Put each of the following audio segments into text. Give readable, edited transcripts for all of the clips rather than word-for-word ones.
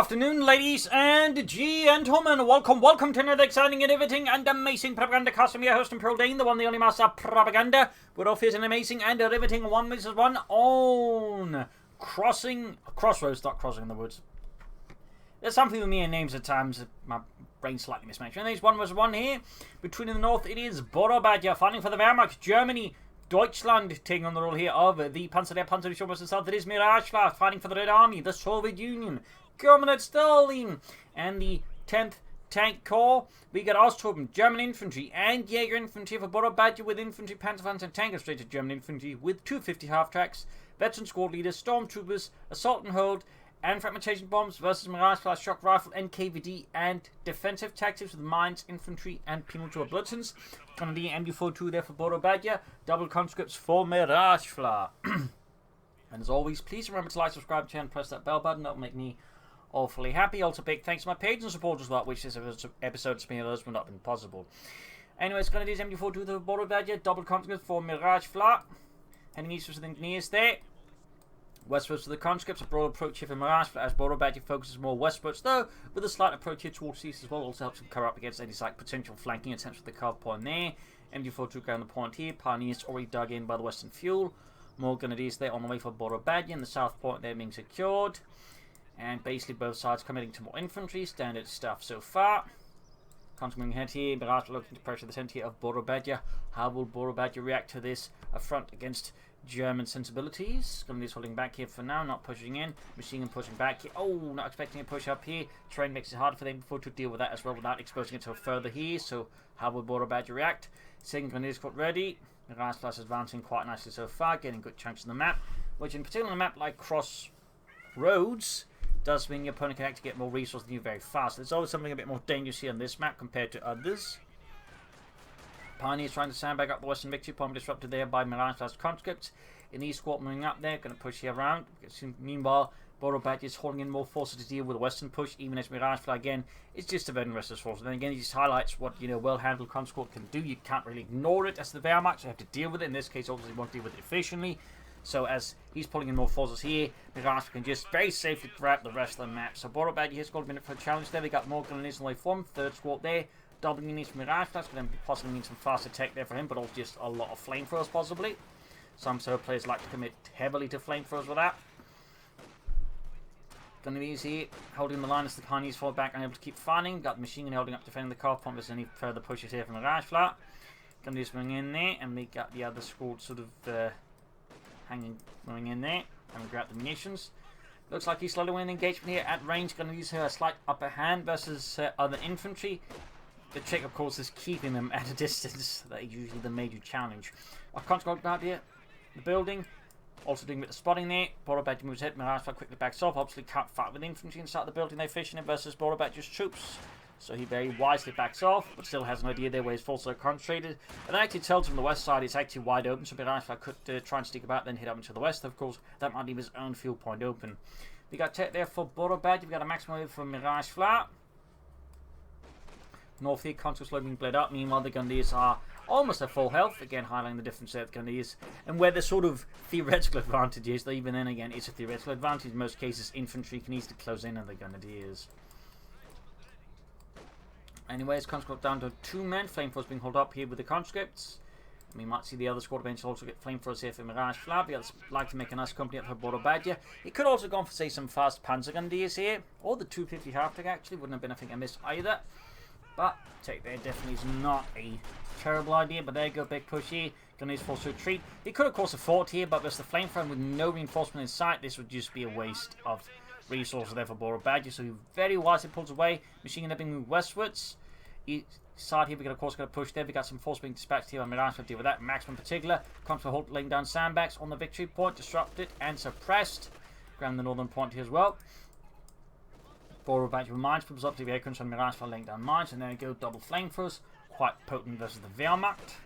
afternoon, ladies and gentlemen. Welcome to another exciting and riveting and amazing Propagandacast. I'm your host and Dane, the one, the only master of propaganda. We're off here an amazing and riveting 1v1 on Crossroads, not Crossing in the Woods. There's something with me and names at times. My brain's slightly mismatched. And there's 1v1 here. Between in the north, it is Borobadger fighting for the Wehrmacht, Germany. Deutschland taking on the role here of the Panzer in the south. It is Miragefla fighting for the Red Army, the Soviet Union, German Stalin, and the 10th Tank Corps. We got Austruppen, German Infantry, and Jaeger Infantry for Borobadger with Infantry, Panzerpanzer, and Tank straight German Infantry with 250 half-tracks, Veteran Squad Leaders, Stormtroopers, Assault and Hold, and Fragmentation Bombs versus Miragefla, Shock Rifle, NKVD, and Defensive Tactics with Mines, Infantry, and Penal Tour Blitzens. Gonna be MD42 there for Borobadger, double conscripts for Miragefla. And as always, please remember to like, subscribe, share, and press that bell button. That'll make me awfully happy. Also, big thanks to my patrons and supporters without which this episode of others would not have been possible. Anyway, it's gonna be MD42 for Borobadger, double conscripts for Miragefla. Heading east with the engineers there. Westwards to the conscripts, a broad approach here for Miragefla as Borobadger focuses more westwards, though with a slight approach here towards east as well. Also helps him cover up against any potential flanking attempts with the carve point there. MD4 down the point here. Pioneers already dug in by the western fuel. More grenadiers there on the way for Borobadger, and the south point there being secured. And basically both sides committing to more infantry. Standard stuff so far. Continuing ahead here, Miragefla looking to pressure the centre of Borobadger. How will Borobadger react to this affront against German sensibilities? Gonna be holding back here for now, not pushing in. Machine gun pushing back here. Oh, not expecting a push up here. Terrain makes it harder for them before to deal with that as well without exposing it to further here. So how will Borobadger react? Second grenade squad ready. Miragefla is advancing quite nicely so far, getting good chunks of the map, which in particular on a map like Crossroads does mean your opponent can actually get more resources than you very fast. There's always something a bit more dangerous here on this map compared to others. Pioneers trying to sandbag up the western victory point, disrupted there by Miragefla's conscripts. In the east squad moving up there, going to push here around. Meanwhile, Borobadger is holding in more forces to deal with the western push, even as Miragefla again is just a veteran restless force. And then again, it just highlights what well-handled conscript can do. You can't really ignore it as the Wehrmacht, so you have to deal with it. In this case, obviously, you won't deal with it efficiently. So as he's pulling in more forces here, Miragefla can just very safely grab the rest of the map. So Borobadger has got a minute for a challenge there. They got more grenadiers on the way for him. Third squad there. Doubling units from Miragefla, that's going to possibly mean some faster tech there for him, but also just a lot of flamethrowers possibly. Some solo players like to commit heavily to flamethrowers with that. Gonna be easy, holding the line as the Pioneers fall back, unable to keep fighting. Got the machine gun holding up, defending the car pump. There's any further pushes here from Miragefla. Gonna just bring in there, and we got the other squad sort of moving in there, and we grab the munitions. Looks like he's slowly winning engagement here at range. Gonna use her a slight upper hand versus other infantry. The trick, of course, is keeping them at a distance. That is usually the major challenge. Our conscript out here, the building, also doing a bit of spotting there. Borobadger moves ahead, Miragefla quickly backs off. Obviously can't fight with infantry inside the building. They're fishing it versus Borobadger's troops. So he very wisely backs off, but still has an idea there where his forces are concentrated. And that actually tells him the west side is actually wide open, so Miragefla could try and stick about, then hit up into the west. Of course, that might leave his own field point open. We got tech there for Borobadger. We got a maximum wave for Miragefla. North here, conscripts slowly being bled up. Meanwhile, the Grenadiers are almost at full health. Again, highlighting the difference there, the Grenadiers. And where the sort of theoretical advantage is, though even then again, it's a theoretical advantage. In most cases, infantry can easily close in on the Grenadiers. Anyways, conscript down to 2 men. Flamethrowers being held up here with the conscripts. We might see the other squad eventually also get flamethrowers here for Miragefla. The others like to make a nice company up for Borobadger. He could also go on for, say, some fast Panzer Grenadiers here. Or the 250 half-track, actually. Wouldn't have been, I think, a miss either. But take there definitely is not a terrible idea. But there you go, big push here. Grenadiers forced to retreat. He could of course have fought here, but with the flamethrower with no reinforcement in sight, this would just be a waste of resources there for Borobadger. So he very wisely pulls away. Machine gun being moved westwards. Side here, we got of course got to push there. We got some force being dispatched here on Miragefla to deal with that. Maximum in particular. Comes for Holt laying down sandbags on the victory point, disrupted and suppressed. Ground the northern point here as well. Borobadger with mines, pulls up to the acorns on Miragefla laying down mines, and there we go, double flamethrowers. Quite potent versus the Wehrmacht.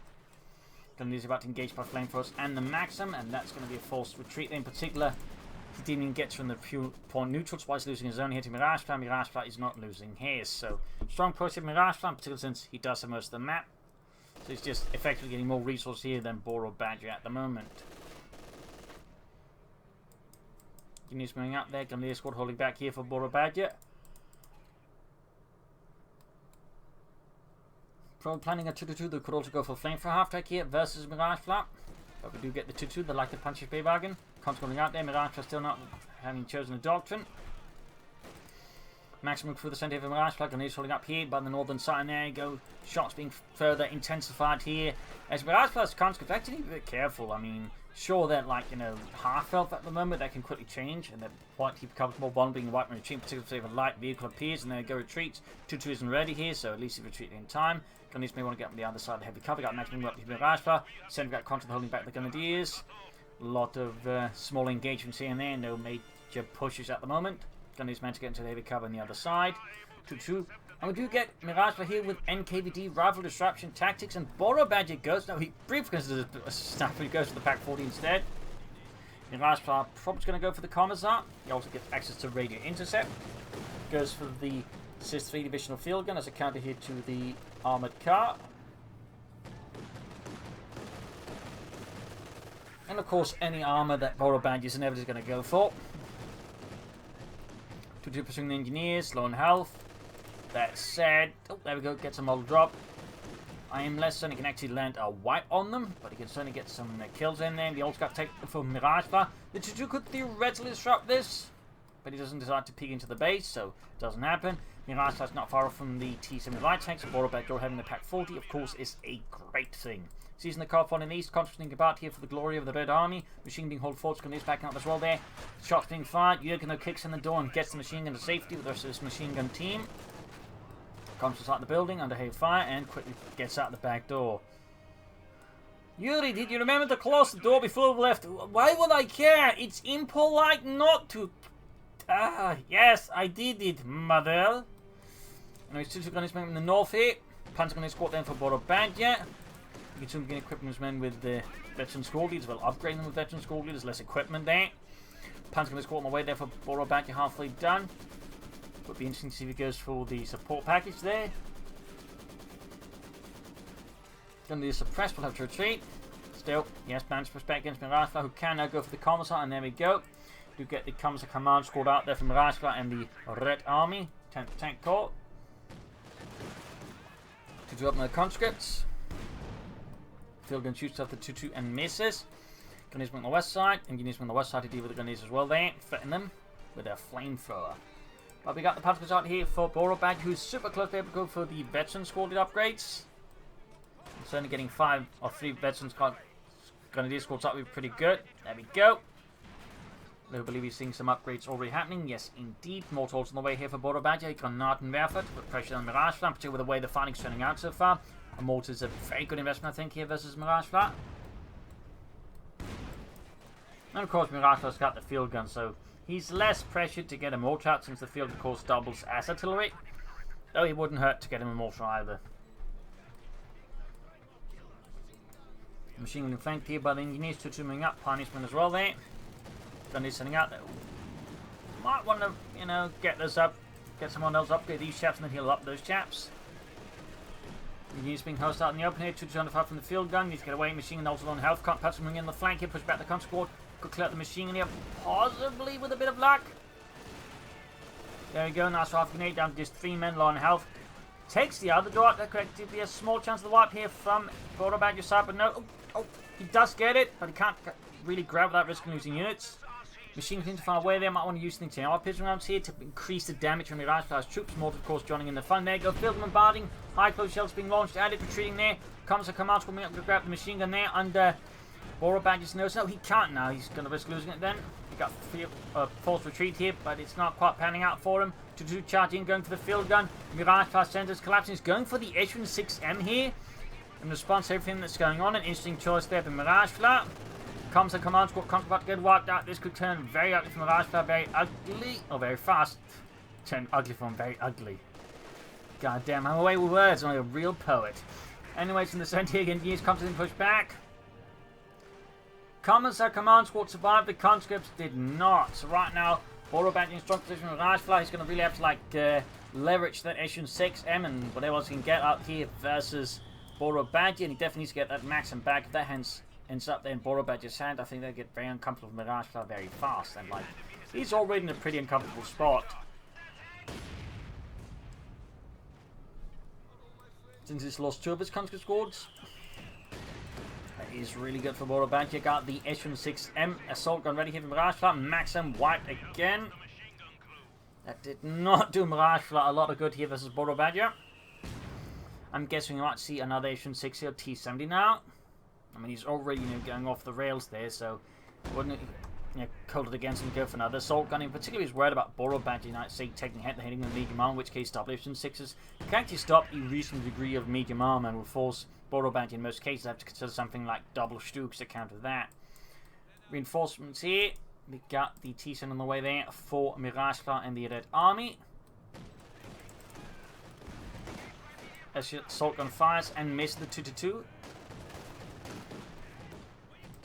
Grenadiers about to engage by flamethrowers and the Maxim, and that's going to be a forced retreat in particular. He didn't even get from the fuel point neutral, twice losing his own here to Miragefla. Miragefla is not losing his, so strong push of Miragefla, in particular since he does have most of the map. So he's just effectively getting more resources here than Borobadger at the moment. Grenadiers moving up there, Grenadier squad holding back here for Borobadger. From planning a 2-2, they could also go for flame for half-track here versus Miragefla. But we do get the 2-2, they like the punches bay bargain. Cons going out there, Miragefla still not having chosen a doctrine. Maximum through the centre of Miragefla, Grenades holding up here by the northern side. There you go. Shots being further intensified here. As Miragefla's conscripts actually need to be a bit careful. I mean, sure they're like, you know, half health at the moment, that can quickly change, and that point he becomes more vulnerable being white and retreat, particularly if a light vehicle appears and then go retreats. 2-2 isn't ready here, so at least he retreated in time. Grenadiers may want to get on the other side of the heavy cover. Got maximum up to Miragefla. Centre got contra holding back the Grenadiers. A lot of small engagements here and there, no major pushes at the moment. Grenadiers managed to get into the heavy cover on the other side. 2-2. And we do get Miragefla here with NKVD, Rival Disruption Tactics, and Borobadger goes. No, he briefly goes to the snap, he goes to the Pack 40 instead. Miragefla probably going to go for the Commissar. He also gets access to radio intercept. Goes for the Sis 3 Divisional Field Gun as a counter here to the armoured car. And of course, any armour that Borobadger is inevitably going to go for. 2-2 pursuing the engineers, low on health. That said, oh, there we go, gets a model drop. I am less certain he can actually land a wipe on them, but he can certainly get some kills in there. The old got taken for Miragefla. The 2-2 could theoretically disrupt this, but he doesn't decide to peek into the base, so it doesn't happen. Miragefla's not far off from the T7 light tanks, so Borobadger having the Pack 40, of course, is a great thing. Seizing the car in the east, concentrating about here for the glory of the Red Army. Machine being hold forward, Grenadiers backing up as well there. Shots being fired, Jürgen kicks in the door and gets the machine gun to safety with the rest of this machine gun team. Comes inside the building under heavy fire and quickly gets out the back door. Yuri, did you remember to close the door before we left? Why would I care? It's impolite not to. Ah, yes, I did it, mother. Anyways, 2-2 Grenadiers in the north here. Panzer Grenadier squad then for Borobadger. You can soon begin equipping his men with the veteran squad leaders. Well, upgrading them with veteran squad leaders, less equipment there. Panzer Grenadier squad on the way there for Borobadger, halfway done. Would be interesting to see if he goes for the support package there. Grenadiers suppressed, will have to retreat. Still, yes, managed to push back against Miragefla, who can now go for the Commissar, and there we go. Do get the Commissar command squad out there from Miragefla and the Red Army, 10th Tank Corps. To do up my conscripts. Field gun shoots off the 2-2 and misses. Grenadiers on the west side, Engineers on the west side to deal with the Grenadiers as well there, threaten them with their flamethrower. But we got the particles out here for Borobadger, who's super close to be able to go for the veteran squad upgrades. Certainly getting 5 or 3 veteran Grenadier squads up would be pretty good. There we go. I believe he's seeing some upgrades already happening. Yes, indeed. More tools on the way here for Borobadger. Granatenwerfer to put pressure on Miragefla, particularly with the way the fighting's turning out so far. A mortar is a very good investment, I think, here versus Miragefla. And of course, Miragefla's got the field gun, so he's less pressured to get a mortar out since the field, of course, doubles as artillery. Though it wouldn't hurt to get him a mortar either. Machine gun flanked here by the engineers, 2-2 moving up, punishment as well there. Grenadiers sending out there. Might want to, you know, get this up, get someone else upgrade these chaps and then heal up those chaps. He's being hostile in the open here, 2-2 from the field gun. Needs to get away, machine gun also on health. Can't patch moving in the flank here, push back the contra squad. Could clear out the machine gun here, possibly with a bit of luck. There we go, nice half grenade down to just 3 men low on health. Takes the other door out, that could be a small chance of the wipe here from Borobadger's side, but no. Oh, he does get it, but he can't really grab without risking losing units. Machine gun far away there, might want to use the anti-armor piercing rounds here to increase the damage from Miragefla's troops. Mortar, of course, joining in the fun there. Go field bombarding, high close shells being launched, added retreating there. Comes a command squad up to grab the machine gun there under Borobadger's nose. No, he can't now. He's going to risk losing it then. He got forced retreat here, but it's not quite panning out for him. 2-2 charging, going for the field gun. Miragefla's centers collapsing. He's going for the Echelon 6M here. In response to everything that's going on, an interesting choice there for Miragefla. Comes a command squad, comes about to get wiped out. This could turn very ugly from Miragefla, very ugly, or very fast. Turn ugly from very ugly. God damn, I'm away with words, I'm like a real poet. Anyways, in the center again, Years comes in and push back. Commissar command squad survived, the conscripts did not. So right now, Borobadger in strong position with Miragefla. He's going to really have to like leverage that Echelon 6M and whatever else he can get out here versus Borobadger. And he definitely needs to get that maxim back. If that ends up there in Borobadger's hand, I think they'll get very uncomfortable with Miragefla very fast. And like, he's already in a pretty uncomfortable spot. since he's lost 2 of his conscript squads. That is really good for Borobadger. Got the S-16M assault gun ready here for Miragefla. Maxim wiped again. That did not do Miragefla a lot of good here versus Borobadger. I'm guessing we might see another S-16 here, T-70 now. I mean, he's already going off the rails there, so wouldn't called it against him to go for another assault gun. In particular, he's worried about Borobadger, say, taking hit and hitting with medium armor, in which case double S-6s can actually stop a reasonable degree of medium armor and will force Borobadger in most cases have to consider something like double Stuks to counter that. Reinforcements here. We got the T-7 on the way there for Miragefla and the Red Army. Assault gun fires and misses the 2-2.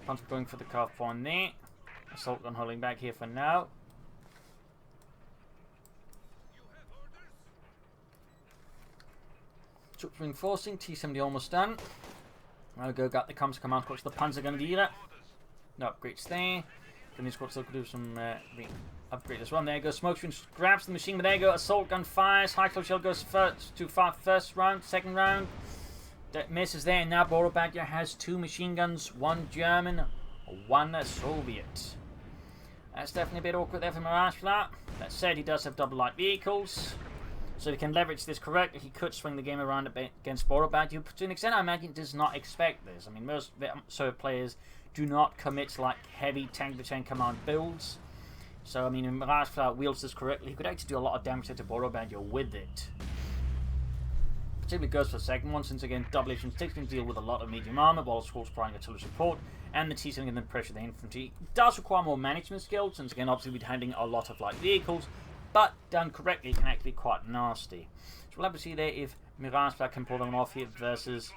Punch going for the carve point there. Assault gun holding back here for now. Troops reinforcing. T-70 almost done. I'll go got the comms command squads. The Panzer gonna do that. No upgrades there. Then these squads still could do some upgrade as well. There you go. Smoke screen grabs the machine, but there you go. Assault gun fires. High close shell goes first round, second round. That misses there. And now Borobadger has 2 machine guns, 1 German, 1 Soviet. That's definitely a bit awkward there for Miragefla. That said, he does have double light vehicles, so he can leverage this correctly. He could swing the game around a bit against Borobadger, who to an extent I imagine does not expect this. I mean, most Soviet players do not commit to like heavy tank-to-tank command builds. So, I mean, if Miragefla wields this correctly, he could actually do a lot of damage to Borobadger with it. Particularly goes for the second one, since again, double S-6 can deal with a lot of medium armor, while of course providing artillery support, and the T-7 can then pressure the infantry. It does require more management skills, since again, obviously we're handling a lot of light vehicles, but done correctly, it can actually be quite nasty. So we'll have to see there if Miragefla can pull them off here versus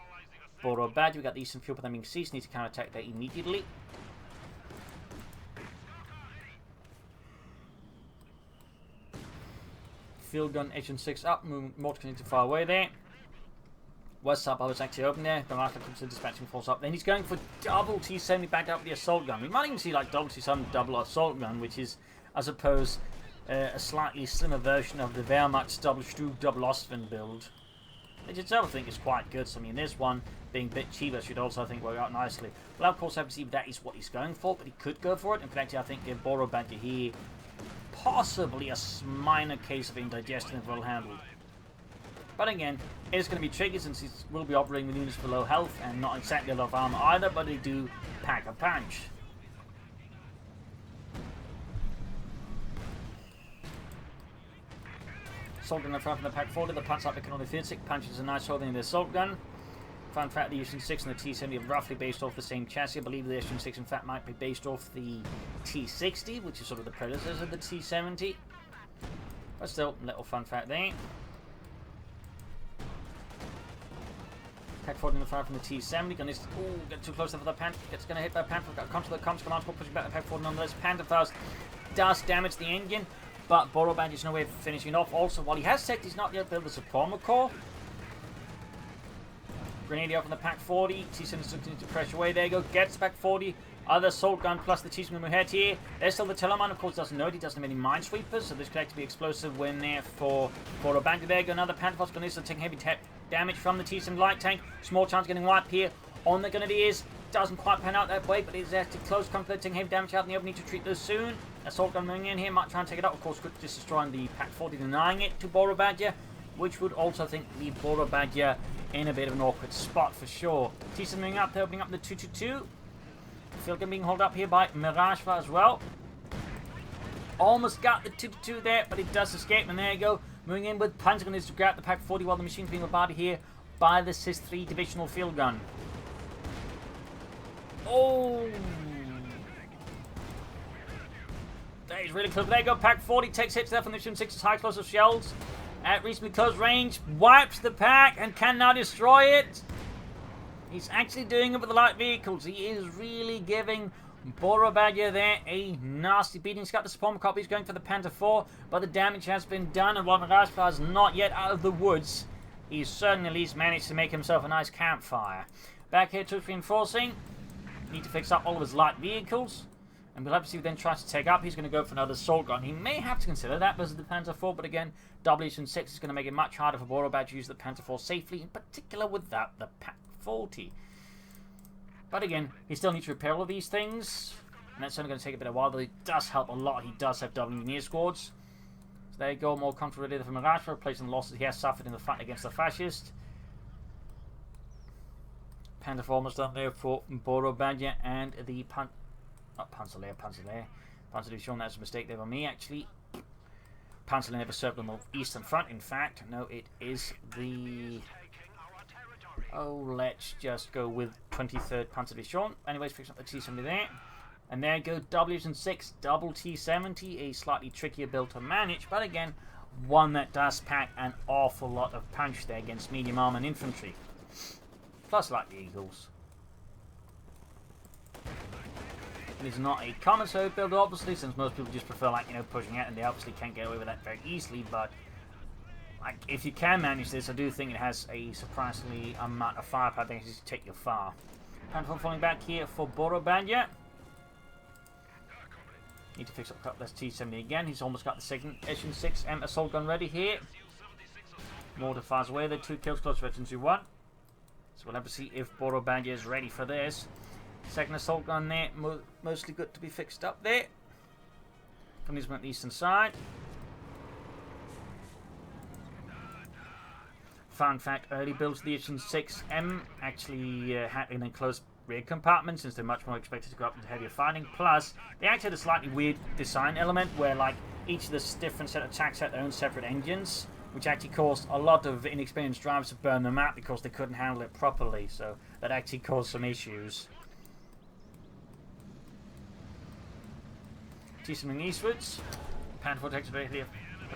Borobadger. We got the Eastern Field, but them being ceased, need to counterattack that immediately. Field gun S-6 up, moving more to far away there. West up, I was actually open there. Miragefla comes to dispatching force up. Then he's going for double T-70 back up with the assault gun. We might even see like double T-7 double assault gun, which is, I suppose, a slightly slimmer version of the Wehrmacht's double Stug, double Ostwind build. Which itself I think is quite good. So I mean, this one being a bit cheaper should also I think work out nicely. Well, of course, have to see if that is what he's going for, but he could go for it. In fact, I think give Borobadger here possibly a minor case of indigestion if well handled. But again, it's going to be tricky since he will be operating with units below health and not exactly a lot of armor either, but they do pack a punch. Assault gun in front from the pack 40, the punch up can only fit 6 punches a nice holding the assault gun. Fun fact, the S-6 and the T-70 are roughly based off the same chassis. I believe the S-6 in fact might be based off the T-60, which is sort of the predecessor of the T-70. But still, little fun fact there. Pack 40 in the front from the T-70. Gonna get too close for the Panther. It's gonna hit by Panther. Comes to the comms command, pushing back the Pack 40 nonetheless. Panther first does damage the engine, but Borobadger's no way of finishing it off. Also, while he has said he's not yet built the Suprema Core, Grenadier up on the Pack 40. T-7 looking to pressure away. There you go. Gets the Pack 40. Other assault gun plus the T-7 going ahead here. There's still the Telemann. Of course, doesn't know it. He doesn't have any minesweepers, so this could actually be explosive win there for Borobadger. There you go. Another Panther going to take heavy damage from the T-7 light tank. Small chance getting wiped here on the Grenadiers. Doesn't quite pan out that way, but it's actually close. Taking heavy damage out in the open. Need to treat those soon. Assault gun moving in here. Might try and take it up. Of course, could just destroying the Pack 40, denying it to Borobadger, which would also, I think, leave Borobadger in a bit of an awkward spot for sure. T-7 moving up, they're opening up the 2-2-2. Field gun being held up here by Miragefla as well. Almost got the 2-2 there, but it does escape, and there you go. Moving in with Panzer gun is to grab the Pack 40 while the machine's being bombarded here by the SIS-3 divisional field gun. Oh! That is really close. There you go, Pack 40 takes hits there from the S-6's high explosive shells. At reasonably close range, wipes the pack and can now destroy it. He's actually doing it with the light vehicles. He is really giving Borobadger there a nasty beating. He's got the Suprema Core. He's going for the Panther 4, but the damage has been done, and while Miragefla is not yet out of the woods, he's certainly at least managed to make himself a nice campfire. Back here, troops reinforcing. Need to fix up all of his light vehicles. And we'll have to see who then tries to take up. He's going to go for another assault gun. He may have to consider that versus the Panzer IV, but again, WH6 is going to make it much harder for Borobadger to use the Panzer IV safely, in particular without the Pack 40. But again, he still needs to repair all of these things, and that's only going to take a bit of a while, but it does help a lot. He does have W near squads. So there you go, more comfortable for Miragefla, replacing the losses he has suffered in the fight against the fascist. Panzer IV almost done there for Borobadger and the Panzer Division. That's a mistake there by me, actually. Panzer never served on the Eastern Front, in fact. No, it is the... Oh, let's just go with 23rd Panzer Division. Anyways, fix up the T-70 there. And there go WH6 double T-70, a slightly trickier build to manage, but again, one that does pack an awful lot of punch there against medium armor and infantry. Plus, like the Eagles. It is not a common solo build, obviously, since most people just prefer, like, you know, pushing out, and they obviously can't get away with that very easily, but like, if you can manage this, I do think it has a surprisingly amount of firepower that can take you far. Handful falling back here for Borobadger. Need to fix up this T-70 again. He's almost got the second SN6M assault gun ready here. Mortar fires away. The 2 kills close to 2-1. So we'll have to see if Borobadger is ready for this. Second assault gun there, mostly good to be fixed up there. From his on the eastern side. Fun fact, early builds of the SN6M actually had an enclosed rear compartment, since they're much more expected to go up into heavier fighting. Plus, they actually had a slightly weird design element where, like, each of the different set of tanks had their own separate engines, which actually caused a lot of inexperienced drivers to burn them out because they couldn't handle it properly. So that actually caused some issues. T-70 eastwards. Panzer IV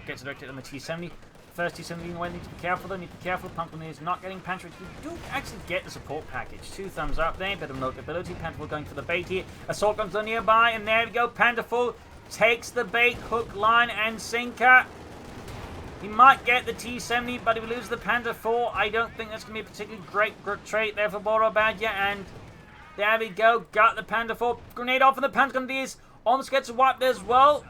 gets directed on the T-70. First T-70 away, need to be careful though, need to be careful. Pumpkin is not getting Panzer. You do actually get the support package. 2 thumbs up there, bit of notability. Panzer going for the bait here. Assault guns are nearby, and there we go. Panzer takes the bait, hook, line, and sinker. He might get the T-70, but if we lose the Panzer IV, I don't think that's going to be a particularly great trait there for Borobadger. And there we go, got the Panzer IV. Grenade off, and the Panzer gun is almost gets wiped as well.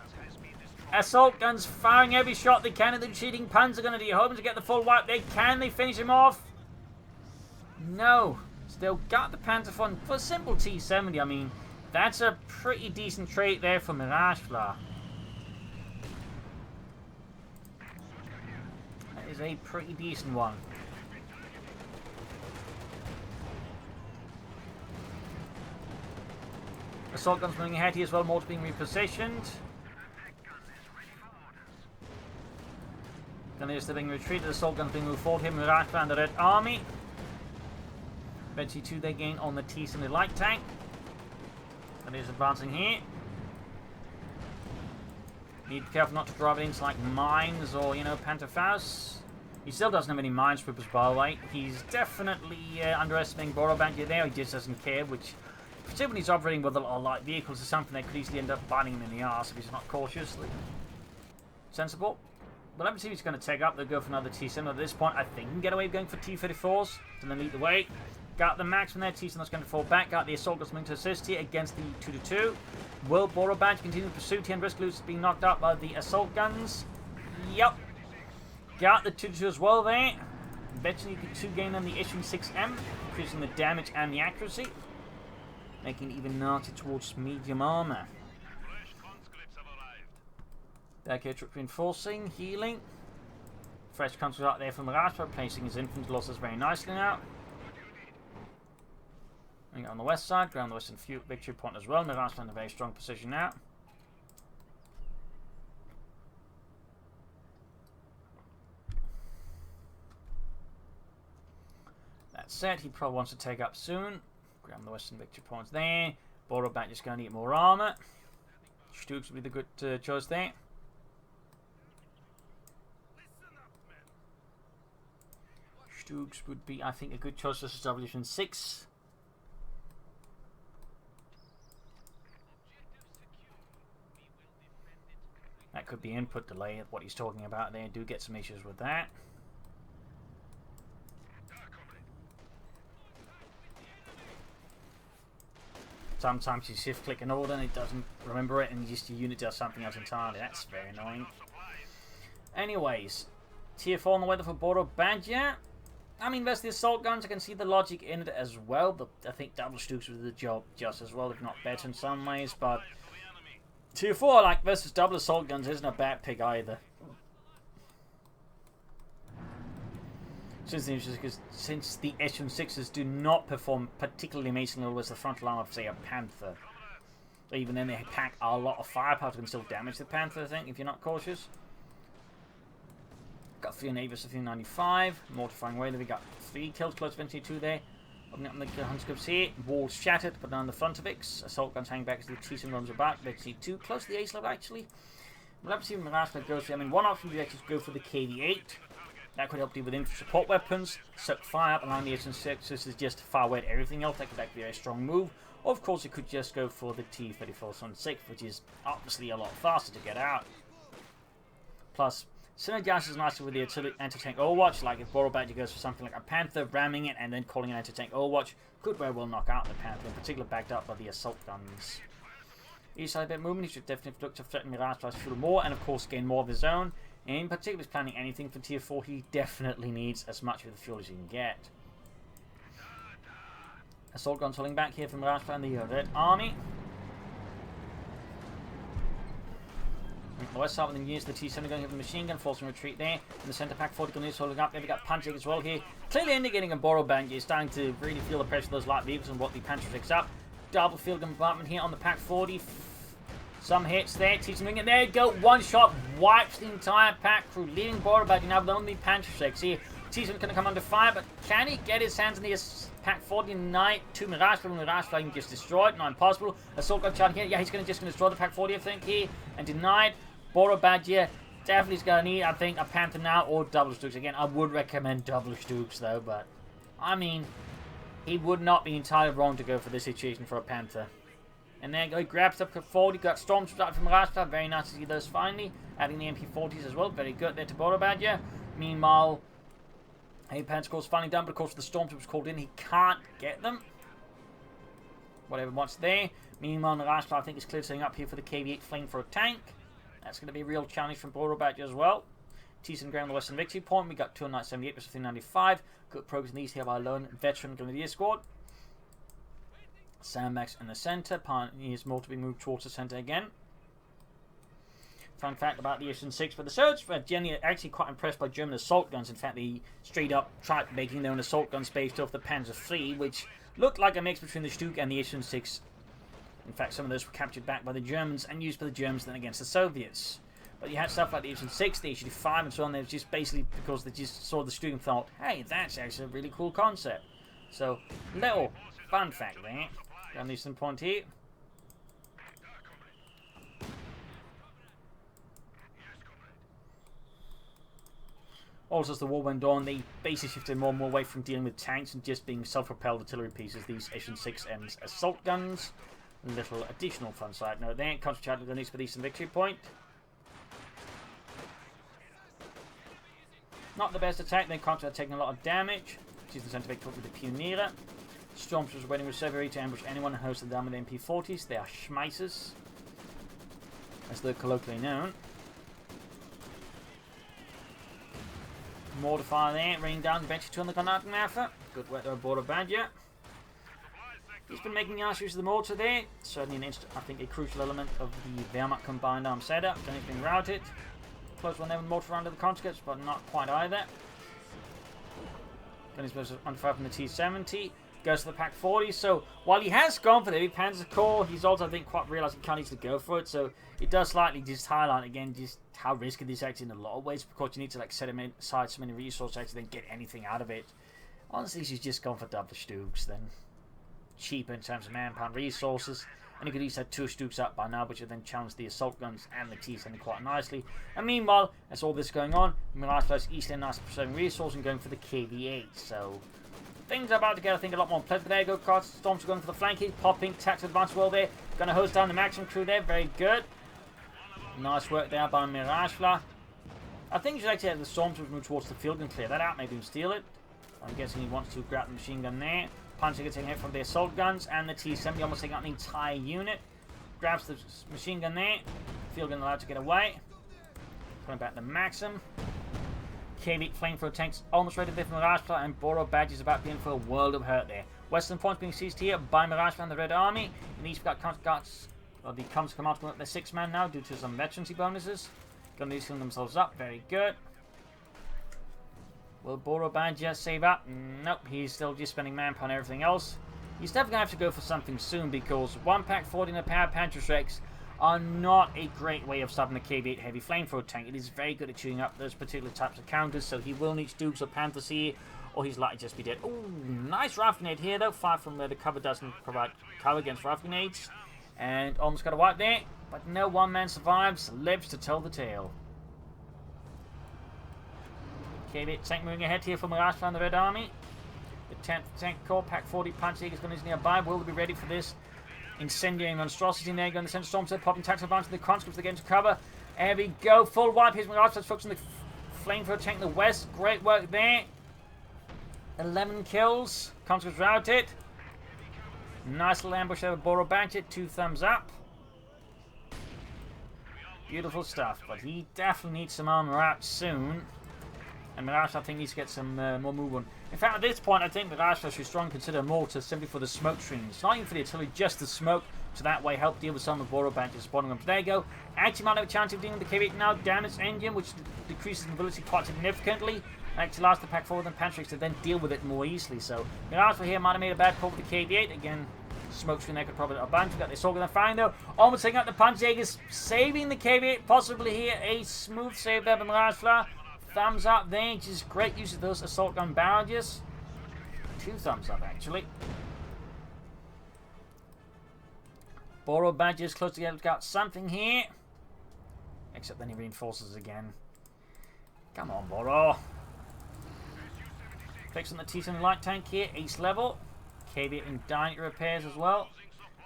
Assault guns firing every shot they can at the cheating Panzer gun. Are you hoping to get the full wipe there? Can they finish him off? No. Still got the Panzer IV for a simple T-70. I mean, that's a pretty decent trait there for Miragefla. That is a pretty decent one. Assault guns moving ahead here as well. Mortars being repositioned. Gunners being retreated. Assault guns being moved forward here. Miragefla and the Red Army. Eventually 2 they gain on the T-70 light tank. Gunners advancing here. Need to be careful not to drive it into like mines or, you know, Panzerfaust. He still doesn't have any minesweepers, by the way. He's definitely underestimating Borobadger there. He just doesn't care, which, particularly when he's operating with a lot of light vehicles, is something that could easily end up biting him in the arse if he's not cautious. Sensible. But let me see if he's going to take up. They'll go for another T-70. At this point, I think he can get away with going for T-34s. And then lead the way. Got the max from there. T-70's going to fall back. Got the assault guns to assist here against the 2-2. Will Borobadger continue the pursuit here and risk being knocked out by the assault guns? Yep. Got the 2-2 as well there. Eventually, the 2 gain on the SN6M, increasing the damage and the accuracy, making it even naughty towards medium armor. Back here, troop reinforcing, healing. Fresh conscripts out there from Miragefla, placing his infantry losses very nicely now. And on the west side, ground the western victory point as well. Miragefla in a very strong position now. That said, he probably wants to take up soon. Grab the western victory points there. Borobadger's going to need more armor. Stooks would be the good choice there. Stooks would be, I think, a good choice versus WH6. That could be input delay, what he's talking about there. Do get some issues with that. sometimes you shift click an order and it doesn't remember it, and just your unit does something else entirely. That's very annoying. Anyways, tier 4 on the weather for Borobadger. I mean, there's the assault guns. I can see the logic in it as well, but I think double Stooks would do the job just as well, if not better in some ways. But tier 4, like, versus double assault guns isn't a bad pick either. Since the S6s do not perform particularly amazingly with the frontal arm of, say, a Panther. Even then, they pack a lot of firepower to still damage the Panther, I think, if you're not cautious. Got 3 on Avis of 395. Mortifying way that we got 3 kills, close to 2 there. Opening up the Hunscopes here. Walls shattered, but on the front of it. Assault guns hang back as the T-Sim runs about. Let's see 2 close to the ace level, actually. We'll have to see when Miragefla goes. I mean, one option would be actually to go for the KV8. That could help deal with infantry support weapons, soak fire up, allowing the S6. This is just far away at everything else. That could actually be a very strong move. Or, of course, it could just go for the T-34-6, which is obviously a lot faster to get out. Plus, synergizes nicely with the anti-tank Overwatch, like if Borobadger goes for something like a Panther, ramming it, and then calling an anti-tank Overwatch, could very well knock out the Panther, in particular backed up by the assault guns. Each side bit movement, he should definitely look to threaten Miragefla's fuel more, and of course gain more of his own. In particular, if he's planning anything for tier 4, he definitely needs as much of the fuel as he can get. Assault guns holding back here from Miragefla and the Red Army. The west side with the units, the T-70 going for the machine gun, forcing retreat there. In the centre, pack 40 guns holding up. There we got Punching as well here. Clearly indicating a Borobadger is starting to really feel the pressure of those light vehicles and what the Panther picks up. Double field compartment here on the pack 40. Some hits there. T-70 and there you go. One shot wipes the entire pack crew, leaving Borobadger now with only Panther Shakes here. T-70 going to come under fire, but can he get his hands on the pack 49 to Miragefla? Miragefla can just destroyed. Not impossible. Assault gun charging here. Yeah, he's just going to destroy the pack 40, I think, here. And denied. Borobadger definitely is going to need, I think, a Panther now or double Stooks. Again, I would recommend double Stooks, though, but I mean, he would not be entirely wrong to go for this situation for a Panther. And there you go, he grabs up 40, got Stormtroopers out from Miragefla. Very nice to see those finally. Adding the MP40s as well. Very good there to Borobadger. Meanwhile, a Panther course finally done, but of course the Stormtroopers called in, he can't get them. Whatever wants there. Meanwhile, Miragefla, I think, is clearly setting up here for the KV8 flamethrower tank. That's going to be a real challenge from Borobadger as well. T-Sim ground the Western Victory Point. We got 278 versus 395. Good progress in these here by a lone veteran Grenadier squad. Sandbags in the centre. Pioneers more to be moved towards the centre again. Fun fact about the S6 for the Surge, generally actually quite impressed by German assault guns. In fact, they straight up tried making their own assault guns based off the Panzer III, which looked like a mix between the Stuke and the S6. In fact, some of those were captured back by the Germans and used by the Germans then against the Soviets. But you had stuff like the S6, the S5, and so on. They was just basically because they just saw the Stuke and thought, hey, that's actually a really cool concept. So, little fun fact there. Down the eastern point here. Also, as the war went on, they basically shifted more and more away from dealing with tanks and just being self-propelled artillery pieces, these S6 and assault guns. Little additional fun side note there. Concentrated on these for the Eastern Victory Point. Not the best attack, then Concentrated taking a lot of damage. She's the centre victory with the Pioneer. Stormtroopers waiting with Severy to ambush anyone who hosted down with MP40s. They are schmeissers, as they're colloquially known. Mortifier there, raining down eventually to on the Propagandacaster. Good work there, Borobadger. He's been making nice use of the mortar there. Certainly I think a crucial element of the Wehrmacht combined arm setup. Then he's been routed. Close one there with mortar under the conscripts, but not quite either. Then he's supposed to under fire from the T-70. Goes to the pack 40. So while he has gone for the heavy Panzer core, he's also, I think, quite realised he can't easily go for it. So it does slightly just highlight again just how risky this is actually in a lot of ways, because you need to like set him aside so many resources to actually then get anything out of it. Honestly, she's just gone for double Stooks then. Cheaper in terms of manpower resources, and you could easily have 2 Stooks up by now, which would then challenge the assault guns and the T-70 quite nicely. And meanwhile, as all this going on, Miragefla's easily nice preserving resources and going for the KV8. So things are about to get, I think, a lot more pleasant. There you go, cards. Storms are going for the flanking, popping, tactical advance well there. Going to hose down the maximum crew there, very good. Nice work there by Miragefla. I think you should actually have the Stormtroopers move towards the field and clear that out, maybe even steal it. I'm guessing he wants to grab the machine gun there. Panzer taking hit from the assault guns, and the T-70 almost taking out the entire unit. Grabs the machine gun there. Field gun allowed to get away. Going back to Maxim. KV flamethrower tanks almost ready to lift Miragefla, and Borobadger is about to be in for a world of hurt there. Western front's being seized here by Miragefla and the Red Army. In East, we've got the Commons Command going up their 6-man now due to some veterancy bonuses. Going to heal themselves up. Very good. Will Borobadger save up? Nope, he's still just spending manpower on everything else. He's definitely going to have to go for something soon, because 1 Pack 40 and a pair of Panzerschrecks are not a great way of stopping the KV-8 heavy flamethrower tank. It is very good at chewing up those particular types of counters, so he will need Dukes or Panthers here, or he's likely to just be dead. Ooh, nice rifle grenade here though, far from where the cover doesn't provide cover against rifle grenades. And almost got a wipe there, but no one man survives, lives to tell the tale. KV-8 tank moving ahead here for Miragefla and the Red Army. The 10th Tank Corps, Pack 40 Panzer is going to be nearby. Will they be ready for this incendiary monstrosity? And there going to send Storm to popping tactical advantage to the conscripts. They get into cover. There we go. Full wipe. Here's Miragefla focusing the flamethrower tank in the west. Great work there. 11 kills. Conscripts routed. Nice little ambush there with Borobadger. 2 thumbs up. Beautiful stuff. But he definitely needs some armor out soon. And Miragefla, I think, needs to get some more move on. In fact, at this point, I think Miragefla should strongly consider mortar simply for the smoke streams. Not even for the artillery, just the smoke. So that way, help deal with some of Borobadger spawning them. There you go. Actually, might have a chance of dealing with the KV-8 now. Down its engine, which decreases mobility quite significantly. Actually allows the Pack 4 and Panzerschrecks to then deal with it more easily. So Miragefla here might have made a bad call with the KV-8. Again, smoke screen there could probably have a bunch. We've got this organ fine though. Almost taking out the Panzerjägers, saving the KV-8. Possibly here a smooth save there by Miragefla. Thumbs up there, just great use of those assault gun barrages. 2 thumbs up actually. Borobadger is close to get got something here. Except then he reinforces again. Come on, Boro. Fixing the T-70 light tank here, ace level. KV-8 in dynamic repairs as well.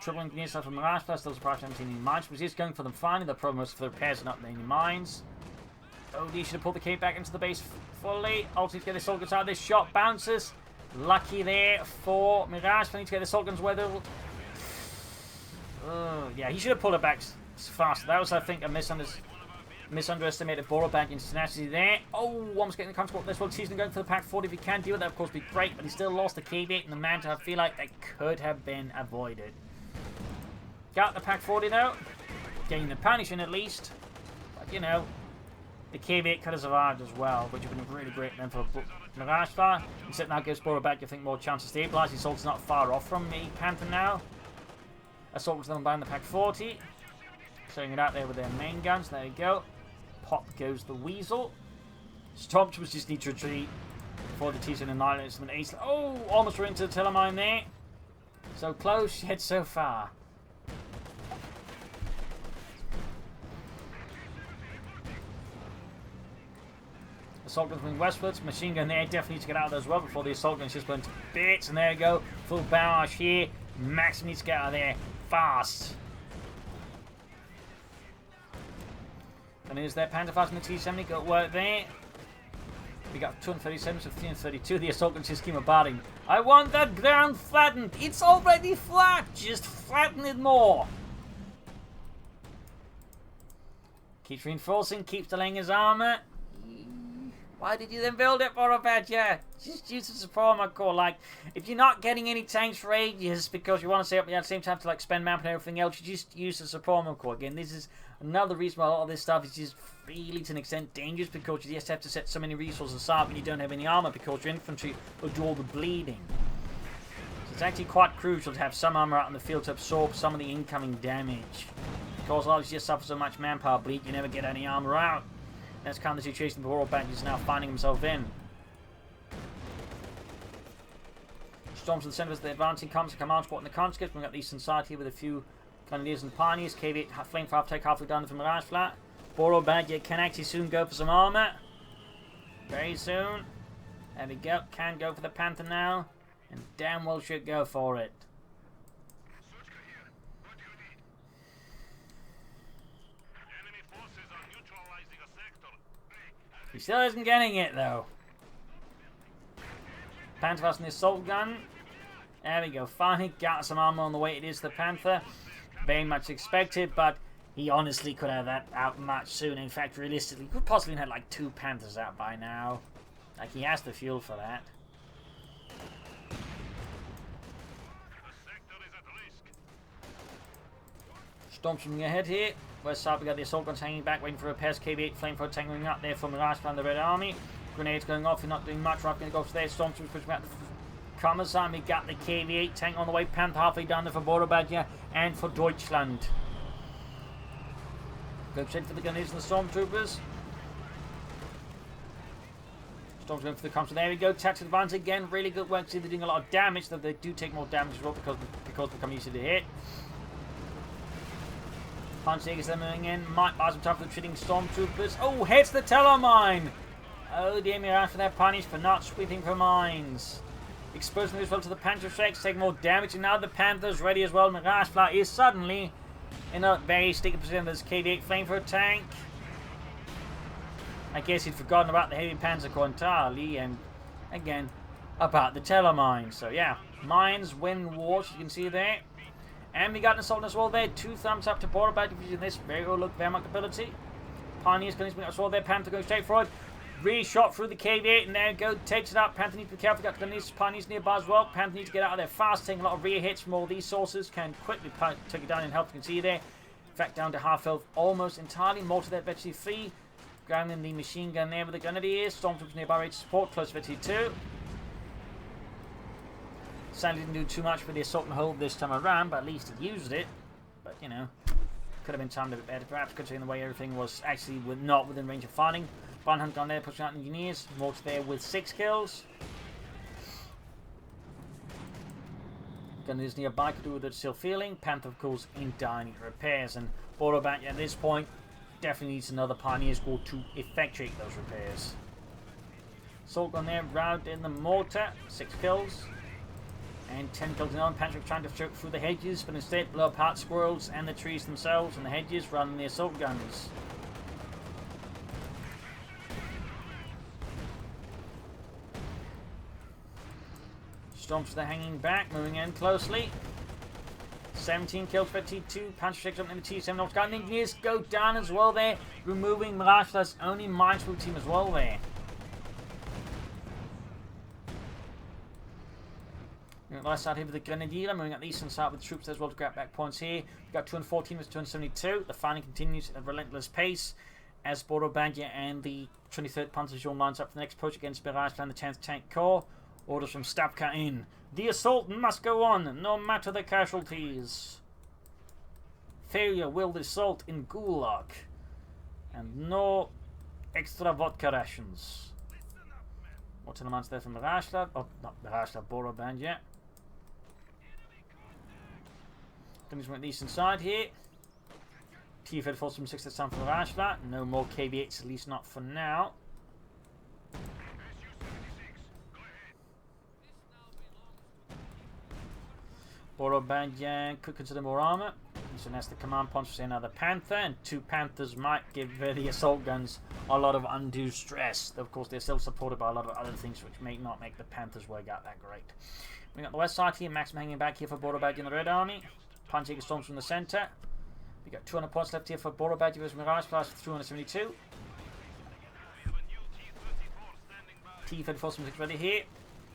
Trouble engineers stuff from Miragefla, still surprised 17 mines. But he's going for them finally. The problem is for the repairs and not any mines. OD should have pulled the cape back into the base fully. Ulti to get the assault guns out. This shot bounces. Lucky there for Miragefla. Need to get the assault guns where they'll... yeah, he should have pulled it back faster. That was, I think, a misunderestimated Borobadger's tenacity there. Oh, almost getting the control. This one, season going for the Pack 40. If he can deal with that, of course, would be great. But he still lost the KV-8 and the Manta. I feel like that could have been avoided. Got the Pack 40 though. Getting the punishment at least. But, you know... The KV-8 could have survived as well, which would have been really great then for Miragefla. Except now gives Borobadger, I think, more chance to stabilise. His assault's not far off from the Panther now. Assault was done by the Pack 40. Clearing it out there with their main guns. There you go. Pop goes the Weasel. Stormtroopers just need to retreat before the T-70 annihilates them. Ace. Oh, almost ran into the Telemine there. So close, yet so far. Assault guns moving westwards. Machine gun there. Definitely need to get out of there as well before the assault guns just burn to bits. And there you go. Full barrage here. Max needs to get out of there fast. And here's their Panther fast in the T-70. Got work there. We got 237, so 332. The assault guns just keep bombarding. I want that ground flattened. It's already flat. Just flatten it more. Keeps reinforcing. Keeps delaying his armor. Why did you then build it, Borobadger? Just use it as a format core. Like, if you're not getting any tanks for ages because you want to stay up at the same time to like spend manpower and everything else, you just use it as a format core. Again, this is another reason why a lot of this stuff is just really to an extent dangerous, because you just have to set so many resources aside when you don't have any armor, because your infantry will do all the bleeding. So it's actually quite crucial to have some armor out in the field to absorb some of the incoming damage. Because a lot of you just suffer so much manpower bleed, you never get any armor out. That's kind of the situation the Borobadger is now finding himself in. Storms to the centre of the advancing comes the command squad and the conscripts. We've got the eastern side here with a few Grenadiers and Pioneers. KV-8 flamethrower take halfway down from Miragefla. Borobadger can actually soon go for some armour. Very soon. There we go. Can go for the Panther now. And damn well should go for it. He still isn't getting it though. Panther fast in the assault gun. There we go. Finally got some armor on the way. It is the Panther. Very much expected, but he honestly could have that out much sooner. In fact, realistically, he could possibly have had like 2 Panthers out by now. Like, he has the fuel for that. Stormtrooping ahead here. West side, we got the assault guns hanging back, waiting for repairs. KV-8 flamethrower tangling up there from Miragefla and the Red Army. Grenades going off, you're not doing much. Right, going to go for there. Stormtroopers pushing back the Commissar. We got the KV-8 tank on the way. Panther halfway down there for Borobadger and for Deutschland. Go straight for the Grenadiers and the Stormtroopers. Storm's going for the comms. There we go. Tactical advance again. Really good work. See, they're doing a lot of damage, though they do take more damage as well because they become used to the hit. Punch Eagles are moving in. Might buy some time for the retreating Stormtroopers. Oh, hits the Telemine! Oh dear, Mirage for that punish for not sweeping for mines. Exposing as well to the Panther Strikes, taking more damage, and now the Panther's ready as well. Miragefla is suddenly in a very sticky position. There's KV-8 flamethrower tank. I guess he'd forgotten about the heavy Panzer Corps entirely, and again, about the Telemine. So yeah, mines win wars, you can see there. And we got an assault as well there. 2 thumbs up to Borobadger using this very good look Wehrmacht ability. Pioneers going to as well there. Panther going straight forward. Really shot through the KV-8, and there we go. Takes it up. Panther needs to be careful. Got the Pioneers nearby as well. Panther needs to get out of there fast. Taking a lot of rear hits from all these sources. Can quickly take it down in health. You can see there. In fact, down to half health almost entirely. Mortar there, Betsy 3. Grounding the machine gun there with the Grenadiers. Stormtroopers nearby ready to support. Close to Betsy 2. Sadly didn't do too much for the assault and hold this time around, but at least it used it. But, you know, could have been timed a bit better, perhaps, considering the way everything was actually not within range of fighting. Barnhunt gone there, pushing out engineers. Mortar there with 6 kills. Gunners nearby could do with it still feeling. Panther, of course, in dire need repairs. And Borobadger at this point definitely needs another Pioneer Squad to effectuate those repairs. Assault gun there, routed in the mortar. 6 kills. And 10 kills now. Panther trying to choke through the hedges, but instead blow apart squirrels and the trees themselves and the hedges rather than the assault guns. Stormtroopers are hanging back, moving in closely. 17 kills for T2. Panther shakes up in the T7. North Guard engineers go down as well there, removing Miragefla's only mindful team as well there. Last side here with the Grenadier, moving at the eastern side with troops as well to grab back points here. We've got 214 with 272. The fighting continues at a relentless pace as Borobadger and the 23rd Panzer Division lines up for the next push against Miragefla and the 10th Tank Corps. Orders from Stavka in. The assault must go on, no matter the casualties. Failure will result in gulag. And no extra vodka rations. What's the there from Miragefla? Oh, not Miragefla, Borobadger. Things went eastern side here. T-Fed falls from 6 this time for Miragefla. No more KV-8s, at least not for now. Borobadger could consider more armor. So that's the command punch for another Panther, and 2 Panthers might give the assault guns a lot of undue stress. Of course, they're still supported by a lot of other things which may not make the Panthers work out that great. We got the west side here, Maxim hanging back here for Borobadger and the Red Army. Punch Eagle storms from the center. We got 200 points left here for Borobadger versus Miragefla for 272. T-34 from 6 ready here.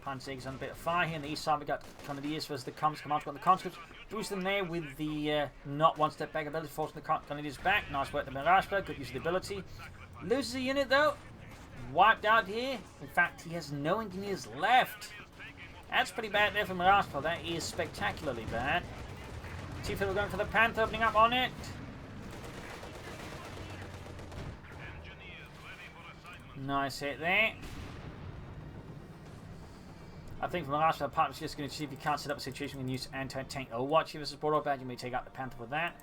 Punch Eagle's on a bit of fire here. On the east side, we got Grenadiers versus the Comms. Command's got the conscripts. Boost them there with the not one step back ability, forcing the Grenadiers back. Nice work, the Miragefla. Good use of the ability. Loses a unit though. Wiped out here. In fact, he has no engineers left. That's pretty bad there for Miragefla. That is spectacularly bad. T-Fiddle going for the Panther, opening up on it. Nice hit there. I think from Miragefla, partner's just going to see if he can't set up a situation we can use anti-tank Overwatch here versus Borobadger. You may take out the Panther with that.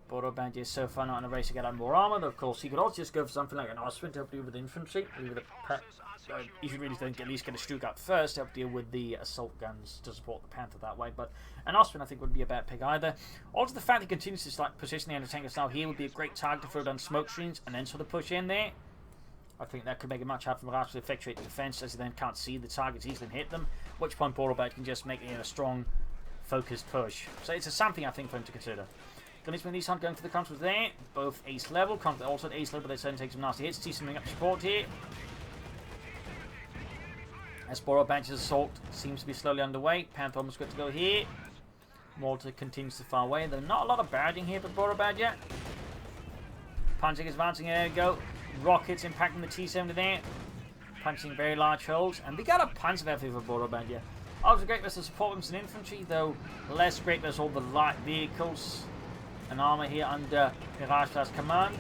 Borobadger is so far not in a race to get out more armor, but of course he could also just go for something like an Osprey to help deal with infantry. If you really think at least get a Strook up first to help deal with the assault guns to support the Panther that way. But an Osprey I think would be a bad pick either. Also the fact he continues to position the anti-tanker style here would be a great target to throw down smoke screens and then sort of push in there. I think that could make it much harder for Mirage to effectuate the defense, as he then can't see the targets easily and hit them, at which point Borobadger can just make a strong, focused push. So it's something, I think, for him to consider. Galisman East Hunt going for the Controls there, both ace level, Controls also at ace level, but they certainly take some nasty hits. T coming up support here. As Borobadger's assault seems to be slowly underway, Panther almost good to go here. Malta continues to far away, though not a lot of barraging here for Borobadger. Punching is advancing, there we go. Rockets impacting the T-70 there. Punching very large holes, and we got a punch of for Borobadger. Also great versus support weapons and infantry, though less great versus all the light vehicles and armor here under Miragefla's command.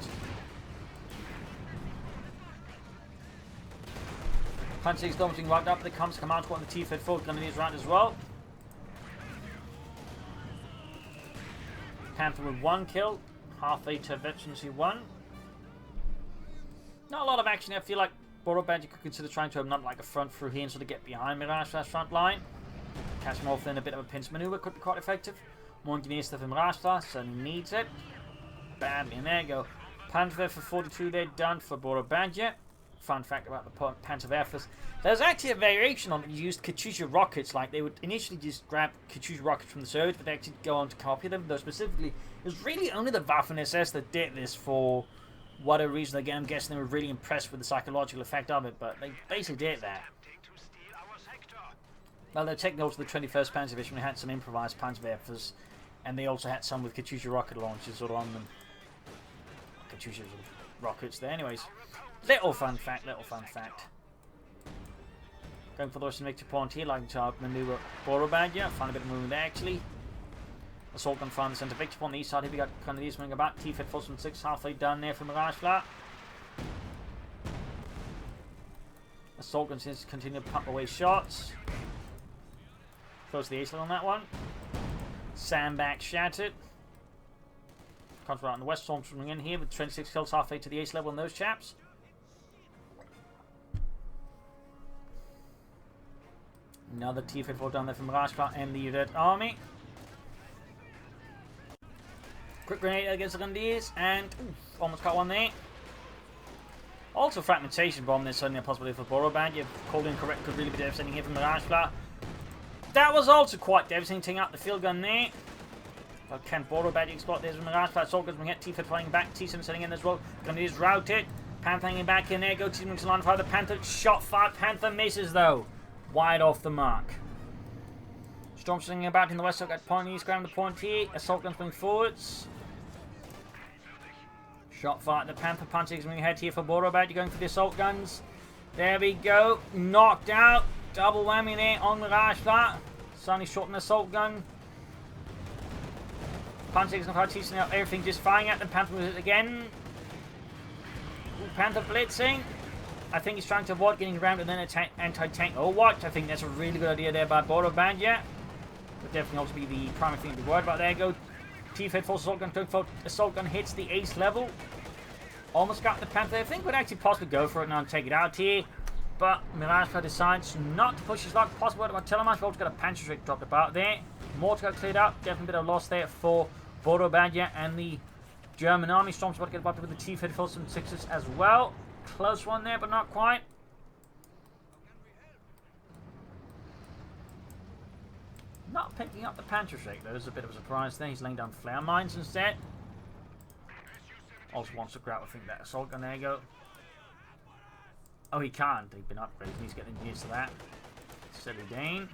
Punching Storm being wiped up, there comes command squad on the T-54 going to be round as well. Panther with 1 kill, halfway to Veterancy 1. Not a lot of action. I feel like Borobadger could consider trying to open up like a front through here and sort of get behind Miragefla's front line. Catch him off in a bit of a pinch maneuver could be quite effective. More engineer stuff in Miragefla, certainly needs it. Bam, and there you go. Panzer for 42 there, done for Borobadger. Fun fact about the Panzerwerfers. There's actually a variation on it. You used Katyusha rockets, like they would initially just grab Katyusha rockets from the Soviets, but they actually go on to copy them. Though specifically, it was really only the Waffen-SS that did this for whatever reason. Again, I'm guessing they were really impressed with the psychological effect of it, but they basically did that. Well, they're taking also the 21st Panzer Division. We had some improvised Panzerwerfers, and they also had some with Katyusha rocket launchers sort of on them. Katyusha rockets there. Anyways, little fun fact. Going for the Russian victory point here, like to maneuver Borobadger. Find a bit of movement there actually. Assault gun find the centre victory point on the east side. Here we got kind of these moving about. T-Fit Force 6 halfway done there from Miragefla. Assault gun seems to continue to pump away shots. Close to the ace on that one. Sandbag shattered. Comes right on the west, Storm's coming in here with 26 kills halfway to the ace level on those chaps. Another T-54 down there from Miragefla and the Red Army. Quick grenade against the Grenadiers and almost got one there. Also fragmentation bomb, there's certainly a possibility for Borobadger. Called incorrect could really be devastating here from Miragefla. That was also quite devastating, taking out the field gun there. But can Borobadger exploit this with Miragefla? Assault guns will get T-Fit flying back, T-7 setting in as well. Grenadiers routed. Panther hanging back in there, go T-7 to line fire. The Panther shot fired. Panther misses though. Wide off the mark. Storm swinging about in the west side at point east, grabbing the point here. Assault guns moving forwards. Shot fired. The Panther punches moving ahead here for Borobadger, going for the assault guns. There we go. Knocked out. Double whammy there on Miragefla. Suddenly shot an assault gun. Punching and teasing up everything, just firing at them. Panther moves it again. Panther blitzing. I think he's trying to avoid getting around and then attack anti-tank Overwatch. I think that's a really good idea there by Borobadger. Would definitely also be the primary thing to be worried about. There you go. T-Fit Force assault gun, assault gun hits the ace level. Almost got the Panther. I think would actually possibly go for it now and take it out here. But Miragefla decides not to push his luck. Possible about Telemarch. Also got a Panzer Strike dropped about there. Mortar got cleared up. Definitely a bit of loss there for Borobadger and the German army. Storm's about to get bumped with the T-Fit Force and 6s as well. Close one there, but not quite. Not picking up the Panzer Strike. There's a bit of a surprise there. He's laying down flare mines instead. Also wants to grab, I think, that assault gun. There you go. Oh, he can't. They've been upgraded. He's getting used to that. Steady gain.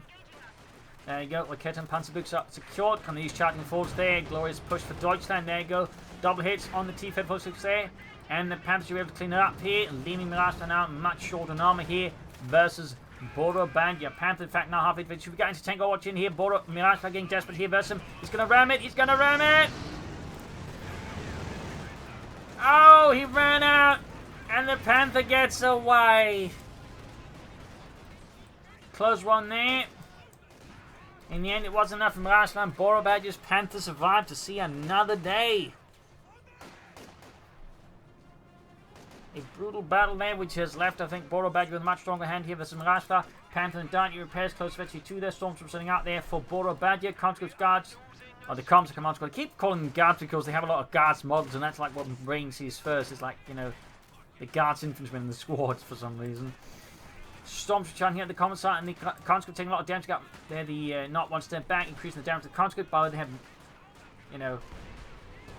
There you go. Raketa and Panzerbooks are secured. Can these charging forwards there. Glorious push for Deutschland. There you go. Double hits on the T-Fed 46 there. And the Panthers are able to clean it up here. Leaving Miragefla now much shorter in armor here versus Borobadger. Panther, in fact, now halfway through. We got into tank watch in here. Miragefla getting desperate here versus him. He's going to ram it. He's going to ram it. Oh, he ran out. And the Panther gets away. Close one there. In the end, it wasn't enough for Miragefla, and Borobadger's Panther survived to see another day. A brutal battle there, which has left, I think, Borobadger with a much stronger hand here versus Miragefla. Panther and Dante repairs close eventually to their Stormtroopers sitting out there for Borobadger. Conscripts guards, or the comms and command squad. I keep calling them guards because they have a lot of guards models, and that's like what my brain sees first. It's like, you know, the Guards infantrymen in the squads for some reason. Storms are trying here at the common site, and the conscript taking a lot of damage. They're the not one step back, increasing the damage to the conscript. But they have, you know,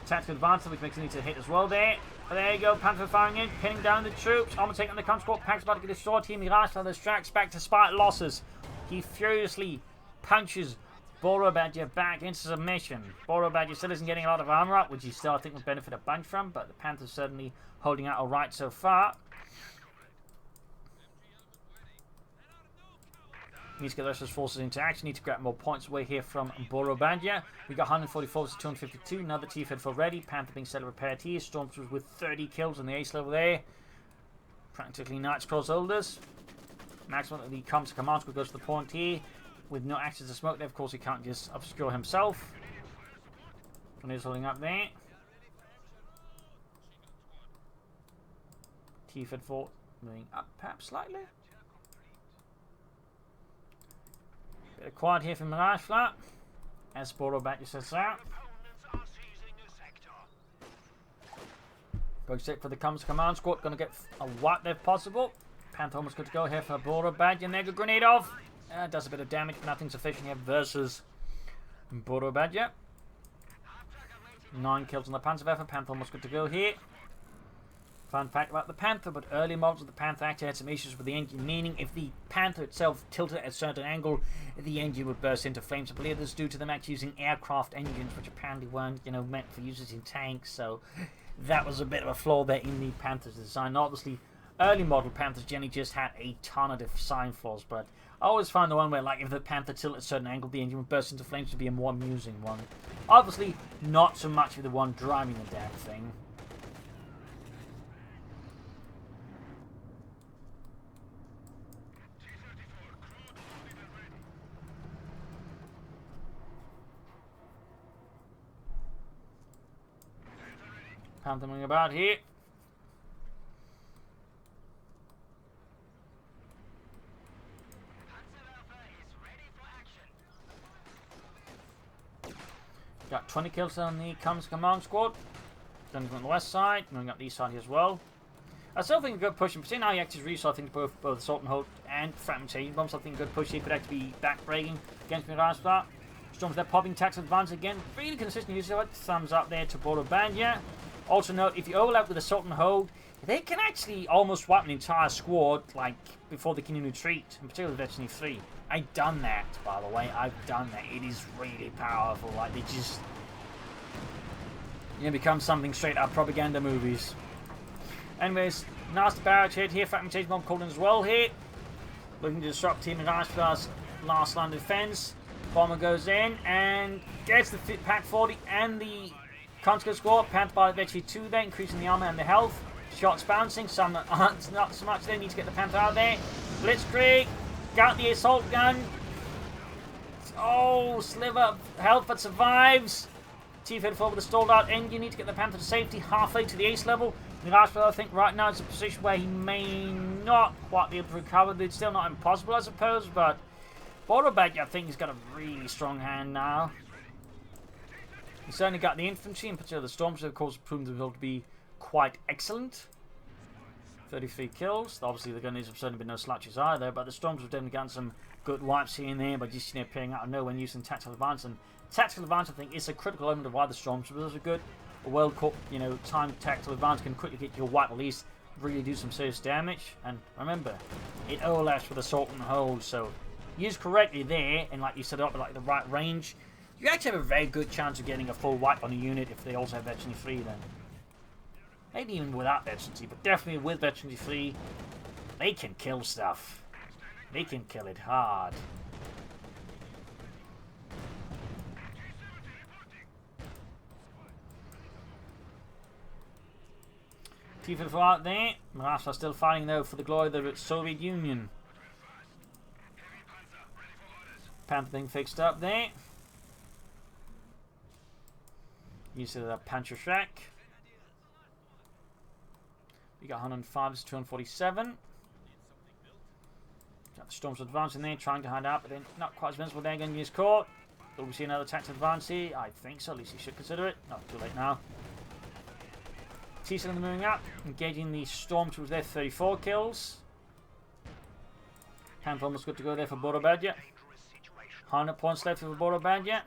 tactical advantage, which makes it need to hit as well there. But there you go, Panther firing in, pinning down the troops. Almost taking the conscript. Pack's about to get destroyed. Team Miragefla distracts back despite losses. He furiously punches Borobadger back into submission. Borobadger still isn't getting a lot of armor up, which he still, I think, would benefit a bunch from. But the Panther's certainly holding out alright so far. Needs to get the rest of his forces into action. Need to grab more points away here from Borobadger. We got 144 to 252. Another T-Fed for ready. Panther being set to repaired here. Stormtroopers with 30 kills on the ace level there. Practically Knights Cross holders. Maximum of the comes to command squad goes to the point here. With no access to smoke there, of course he can't just obscure himself. And he's holding up there. T-Fed for moving up perhaps slightly. Bit of quiet here from Miragefla as Borobadger sets out. Going straight for the comes command squad, going to get a wipe there if possible. Panther almost good to go here for Borobadger. Mega grenade off. Does a bit of damage, but nothing sufficient here versus Borobadger. 9 kills on the Panther effort. Panther almost good to go here. Fun fact about the Panther, but early models of the Panther actually had some issues with the engine, meaning if the Panther itself tilted at a certain angle, the engine would burst into flames. I believe this is due to them actually using aircraft engines, which apparently weren't, you know, meant for users in tanks, so that was a bit of a flaw there in the Panther's design. Obviously, early model Panthers generally just had a ton of design flaws, but I always find the one where, like, if the Panther tilted at a certain angle, the engine would burst into flames to be a more amusing one. Obviously, not so much with the one driving the damn thing. Panther moving about here. Got 20 kills on the Comes Command Squad. Then on the west side, moving up the east side here as well. I still think a good push, and particularly now he actually resourced, I think both Assault and Hold and Fragmentation bombs. I think a good push here could actually be back-breaking against Miragefla. Storms there popping tax advance again. Really consistent use of it. Thumbs up there to Borobadger. Also note, if you overlap with Assault and Hold, they can actually almost wipe an entire squad, like, before they can retreat, in particular Destiny 3. I've done that, by the way. I've done that. It is really powerful. Like, they just, you know, become something straight out of propaganda movies. Anyways, nasty barrage hit here. Fragmentation bomb called in as well here. Looking to disrupt Team Miragefla's last line of defense. Bomber goes in and gets the Pack 40 and the Conscript Squad. Panther by eventually 2 there, increasing the armor and the health. Shots bouncing, some aren't, not so much. They need to get the Panther out there. Blitzkrieg, got the assault gun. Oh, sliver of health, but survives. T-Fed forward with the stalled out engine. Need to get the Panther to safety, halfway to the ace level. Miragefla, I think right now is a position where he may not quite be able to recover. It's still not impossible, I suppose, but Borobadger, I think, has got a really strong hand now. He's certainly got the infantry, in particular the Storms, of course, proven to be quite excellent. 33 kills. Obviously, the gunners have certainly been no slouches either, but the Storms have definitely gotten some good wipes here and there by just, you know, appearing out of nowhere and using tactical advance. And tactical advance, I think, is a critical element of why the Storms are good. A well-cooked, you know, timed tactical advance can quickly get your wipe, at least really do some serious damage. And remember, it overlaps with Assault and Hold, so used correctly there, and like you set it up at like the right range, you actually have a very good chance of getting a full wipe on a unit if they also have Veteran 3 then. Maybe even without Veteran 3, but definitely with Veteran 3, they can kill stuff. They can kill it hard. T-Fed out there. Miragefla still fighting though for the glory of the Soviet Union. Panther thing fixed up there. Used to the Panzer Shack. We got 105 to 247. Got the Storms advancing there, trying to hide out, but then not quite as invincible. They're going to use caught. Will we see another tactical advance here? I think so, at least he should consider it. Not too late now. T-cylinder moving up, engaging the stormtroopers there, 34 kills. Panther almost good to go there for Borobadger. 100 points left for Borobadger.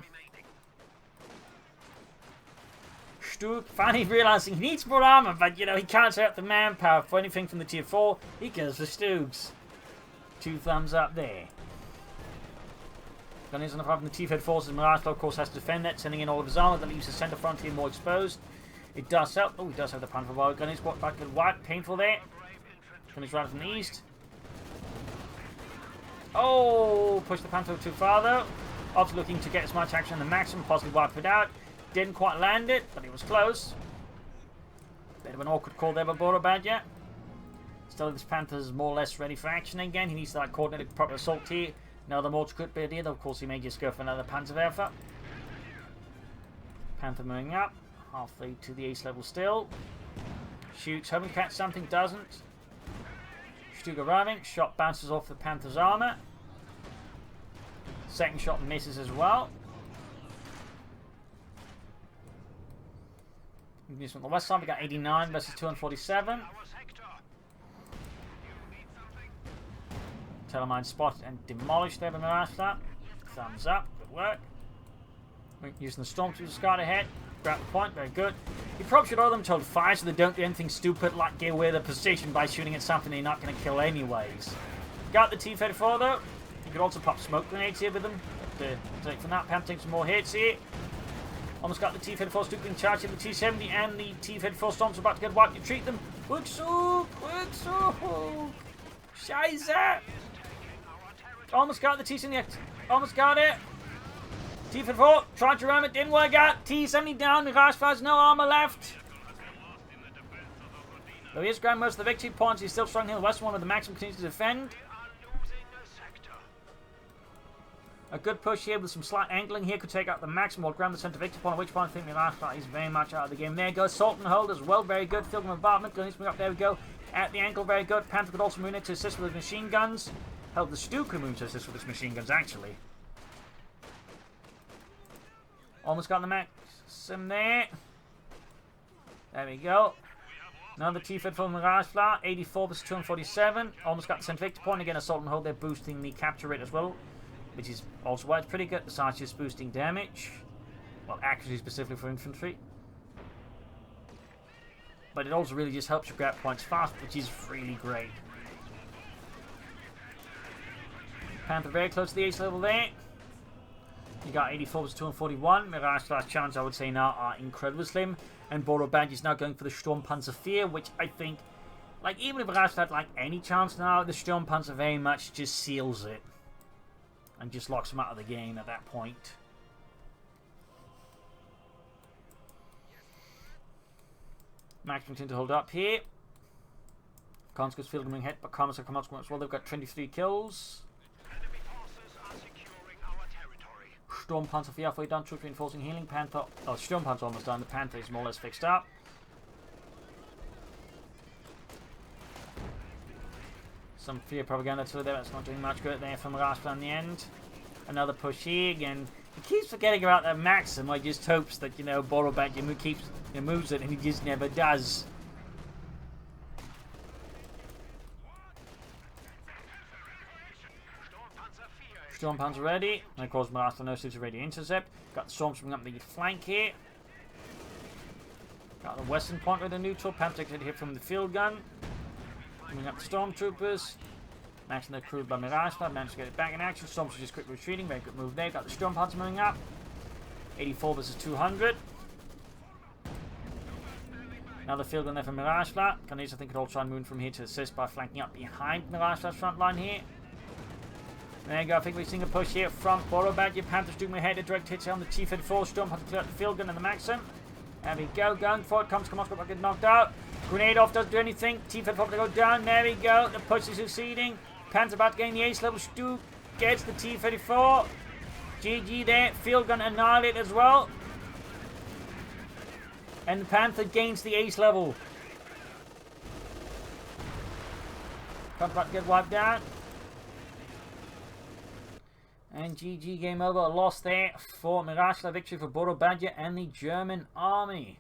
Stuck finally realizing he needs more armor, but you know, he can't set up the manpower for anything from the tier 4. He goes for Stoogs. 2 thumbs up there. Gunners on the front from the T-Fed forces. Miragefla, of course, has to defend that, sending in all of his armor. That leaves the center frontier more exposed. It does help. Oh, he does have the Panther Wild Gunners. Got back to the white. Painful there. Gunners right from the east. Oh, push the Panther too far though. Obviously looking to get as much action on the maximum, possibly wipe it out. Didn't quite land it, but it was close. Bit of an awkward call there by Borobadger. Still, this Panther's more or less ready for action again. He needs to like coordinate a proper assault here. Another more could be idea, though of course he may just go for another Panzerwerfer. Panther moving up, halfway to the ace level still. Shoots, hoping to catch something, doesn't. Stug arriving, shot bounces off the Panther's armor. Second shot misses as well. On the west side, we got 89 versus 247. Telemine spotted and demolished there by Miragefla. Thumbs up, good work. Using the storm to scout ahead. Grab the point, very good. You probably should order them to hold fire so they don't do anything stupid like give away their position by shooting at something they're not going to kill anyways. Got the T-34 though. You could also pop smoke grenades here with them. But, take from that, Pam takes some more hits here. Almost got the T-34 Stuck in charge of the T-70 and the T-34 Storms are about to get wiped. You treat them. Rückzug! Scheiße! Almost got the T-70. Almost got it. T-34 tried to ram it, didn't work out. T-70 down. Miragefla has no armor left. Though he has grabbed most of the victory points, he's still struggling in the western one with the maximum continues to defend. A good push here with some slight angling here could take out the maximum while grab the center victory point, at which point I think Miragefla is very much out of the game. There goes Salt and Hold as well, very good. Field bombardment, going to up, there we go. At the ankle, very good. Panther could also move in to assist with his machine guns. Hell, the Stu could move to assist with his machine guns, actually. Almost got the maximum there. There we go. Another T-Fed from Miragefla, 84 versus 247. Almost got the center victory point. Again, Assault and Hold there, boosting the capture rate as well, which is also why it's pretty good, besides just boosting damage. Well, accuracy specifically for infantry. But it also really just helps you grab points fast, which is really great. Panther very close to the ace level there. You got 84 versus 241. Miragefla's challenge, I would say, now are incredibly slim. And Borobadger is now going for the Sturmpanzer 4, which I think, like, even if Miragefla had, like, any chance now, the Sturmpanzer very much just seals it. And just locks him out of the game at that point. Max continue to hold up here. Konsko's field coming hit, but Commons have come out as well. They've got 23 kills. Sturmpanzer for halfway done, troop reinforcing healing. Panther. Oh, Sturmpanzer almost done. The Panther is more or less fixed up. Some fear propaganda to there. That's not doing much good there from Miragefla in the end. Another push here again. He keeps forgetting about that maxim. I just hopes that, you know, Borobadger moves it, and he just never does. Sturmpanzer ready. And of course, Miragefla knows it's ready to intercept. Got the Storms bringing up the flank here. Got the western point with the neutral. Panther gets hit from the field gun. Bringing up the Stormtroopers. Maxing their crew by Miragefla. Managed to get it back in action. Storms are just quick retreating. Very good move there. Got the Sturmpanzer moving up. 84 versus 200. Another field gun there from Miragefla. Canadians, I think, could all try and move from here to assist by flanking up behind Miragefla's front line here. There you go. I think we're seeing a push here from Borobadger. Panther's doing ahead. A direct hit on the T-54 Sturmpanzer to clear out the field gun and the Maxim. There we go. Going for it. Comes got get knocked out. Grenade off doesn't do anything. T-54 to go down. There we go. The push is succeeding. Panther about to gain the ace level. Stu gets the T-34. GG there. Field gun annihilate as well. And the Panther gains the ace level. Panther about to get wiped out. And GG, game over. A loss there for Miragefla. Victory for Borobadger and the German army.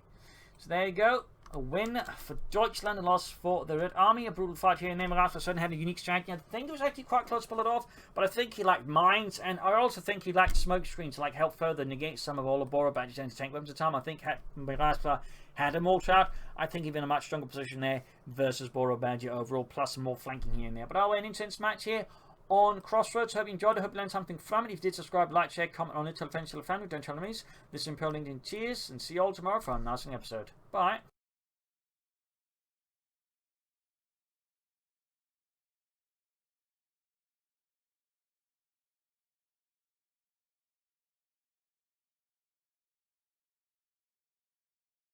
So there you go. A win for Deutschland, a loss for the Red Army. A brutal fight here in Miragefla certainly had a unique strategy. I think it was actually quite close to pull it off, but I think he liked mines, and I also think he liked smoke screens to help further negate some of all of Borobadger's anti-tank weapons at the time. I think Miragefla had him all shot. I think he'd been in a much stronger position there versus Borobadger overall, plus some more flanking here and there. But I'll an intense match here on Crossroads. Hope you enjoyed it. Hope you learned something from it. If you did, subscribe, like, share, comment on it. Tell friends, tell a family. Don't tell enemies. This is Imperial LinkedIn. Cheers, and see you all tomorrow for a nice episode. Bye.